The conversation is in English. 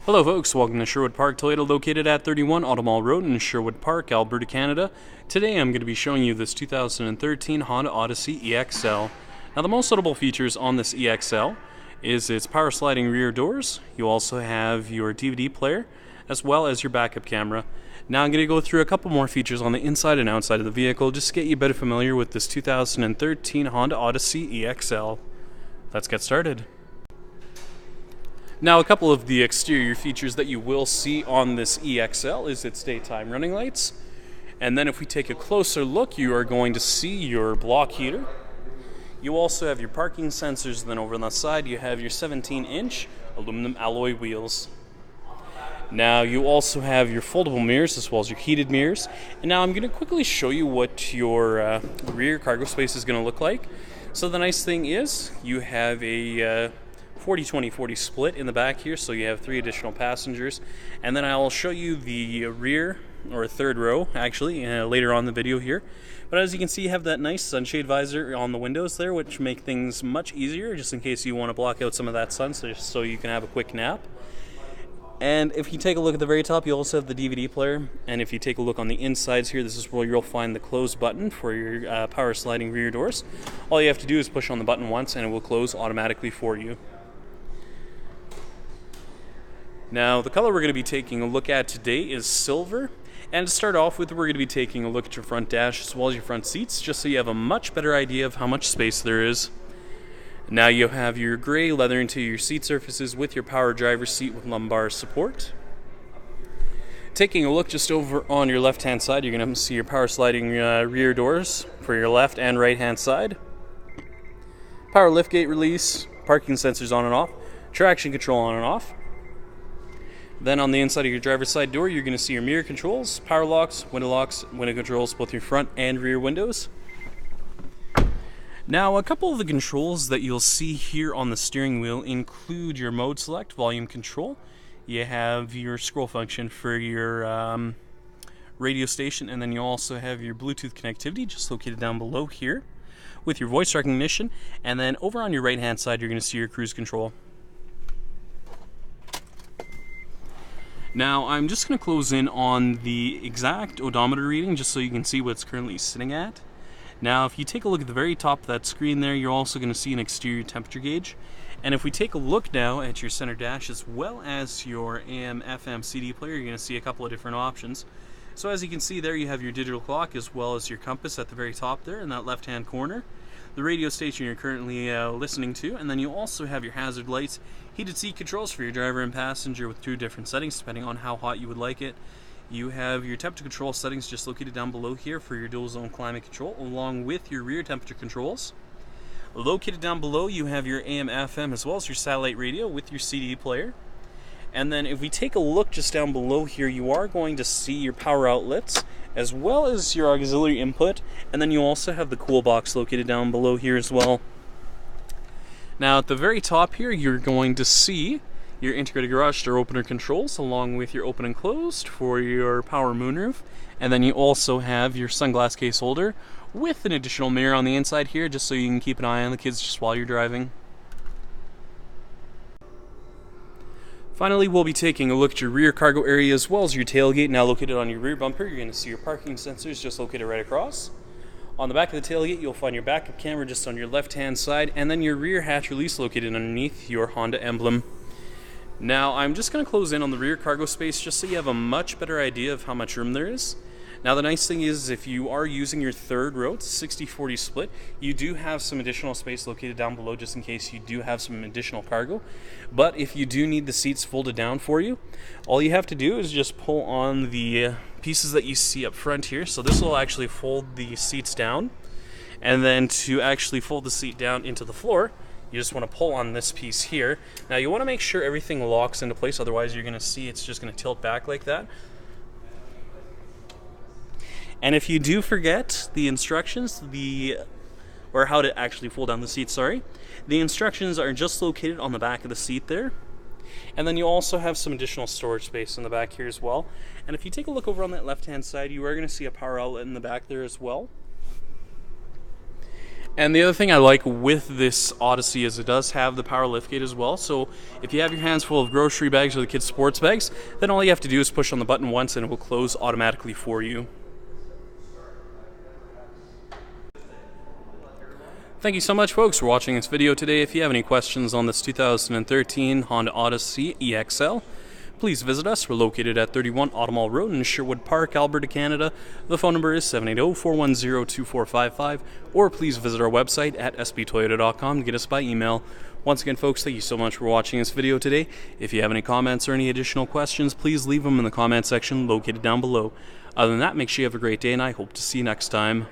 Hello folks, welcome to Sherwood Park Toyota, located at 31 Automall Road in Sherwood Park, Alberta, Canada. Today I'm going to be showing you this 2013 Honda Odyssey EX-L. Now the most notable features on this EX-L is its power sliding rear doors. You also have your DVD player as well as your backup camera. Now I'm going to go through a couple more features on the inside and outside of the vehicle just to get you better familiar with this 2013 Honda Odyssey EX-L. Let's get started. Now, a couple of the exterior features that you will see on this EX-L is its daytime running lights. And then if we take a closer look, you are going to see your block heater. You also have your parking sensors, and then over on the side you have your 17-inch aluminum alloy wheels. Now, you also have your foldable mirrors as well as your heated mirrors. And now I'm going to quickly show you what your rear cargo space is going to look like. So the nice thing is you have a 40-20-40 split in the back here, so you have 3 additional passengers. And then I'll show you the rear, or third row actually, later on in the video here. But as you can see, you have that nice sunshade visor on the windows there, which make things much easier just in case you want to block out some of that sun, so you can have a quick nap. And if you take a look at the very top, you also have the DVD player. And if you take a look on the insides here, this is where you'll find the close button for your power sliding rear doors. All you have to do is push on the button once and it will close automatically for you. Now, the color we're going to be taking a look at today is silver. And to start off with, we're going to be taking a look at your front dash as well as your front seats, just so you have a much better idea of how much space there is. Now you have your gray leather interior seat surfaces with your power driver's seat with lumbar support. Taking a look just over on your left-hand side, you're going to see your power sliding rear doors for your left and right-hand side. Power liftgate release, parking sensors on and off, traction control on and off. Then on the inside of your driver's side door, you're going to see your mirror controls, power locks, window controls, both your front and rear windows. Now, a couple of the controls that you'll see here on the steering wheel include your mode select, volume control. You have your scroll function for your radio station, and then you also have your Bluetooth connectivity just located down below here with your voice recognition. And then over on your right-hand side, you're going to see your cruise control. Now, I'm just going to close in on the exact odometer reading just so you can see what it's currently sitting at. Now, if you take a look at the very top of that screen there, you're also going to see an exterior temperature gauge. And if we take a look now at your center dash as well as your AM/FM CD player, you're going to see a couple of different options. So as you can see there, you have your digital clock as well as your compass at the very top there in that left-hand corner. The radio station you're currently listening to, and then you also have your hazard lights, heated seat controls for your driver and passenger with 2 different settings depending on how hot you would like it. You have your temperature control settings just located down below here for your dual zone climate control, along with your rear temperature controls. Located down below, you have your AM/FM as well as your satellite radio with your CD player. And then if we take a look just down below here, you are going to see your power outlets as well as your auxiliary input, and then you also have the cool box located down below here as well. Now at the very top here, you're going to see your integrated garage door opener controls along with your open and closed for your power moonroof, and then you also have your sunglass case holder with an additional mirror on the inside here just so you can keep an eye on the kids just while you're driving. Finally, we'll be taking a look at your rear cargo area as well as your tailgate. Now located on your rear bumper, you're going to see your parking sensors just located right across. On the back of the tailgate, you'll find your backup camera just on your left-hand side, and then your rear hatch release located underneath your Honda emblem. Now, I'm just going to close in on the rear cargo space just so you have a much better idea of how much room there is. Now, the nice thing is if you are using your third row, it's a 60-40 split, you do have some additional space located down below just in case you do have some additional cargo. But if you do need the seats folded down for you, all you have to do is just pull on the pieces that you see up front here. So this will actually fold the seats down. And then to actually fold the seat down into the floor, you just want to pull on this piece here. Now you want to make sure everything locks into place, otherwise you're going to see it's just going to tilt back like that. And if you do forget the instructions, or how to actually fold down the seat, the instructions are just located on the back of the seat there. And then you also have some additional storage space in the back here as well. And if you take a look over on that left-hand side, you are going to see a power outlet in the back there as well. And the other thing I like with this Odyssey is it does have the power liftgate as well. So if you have your hands full of grocery bags or the kids' sports bags, then all you have to do is push on the button once and it will close automatically for you. Thank you so much, folks, for watching this video today. If you have any questions on this 2013 Honda Odyssey EX-L, please visit us. We're located at 31 Automall Road in Sherwood Park, Alberta, Canada. The phone number is 780-410-2455, or please visit our website at sbtoyota.com to get us by email. Once again, folks, thank you so much for watching this video today. If you have any comments or any additional questions, please leave them in the comment section located down below. Other than that, make sure you have a great day, and I hope to see you next time.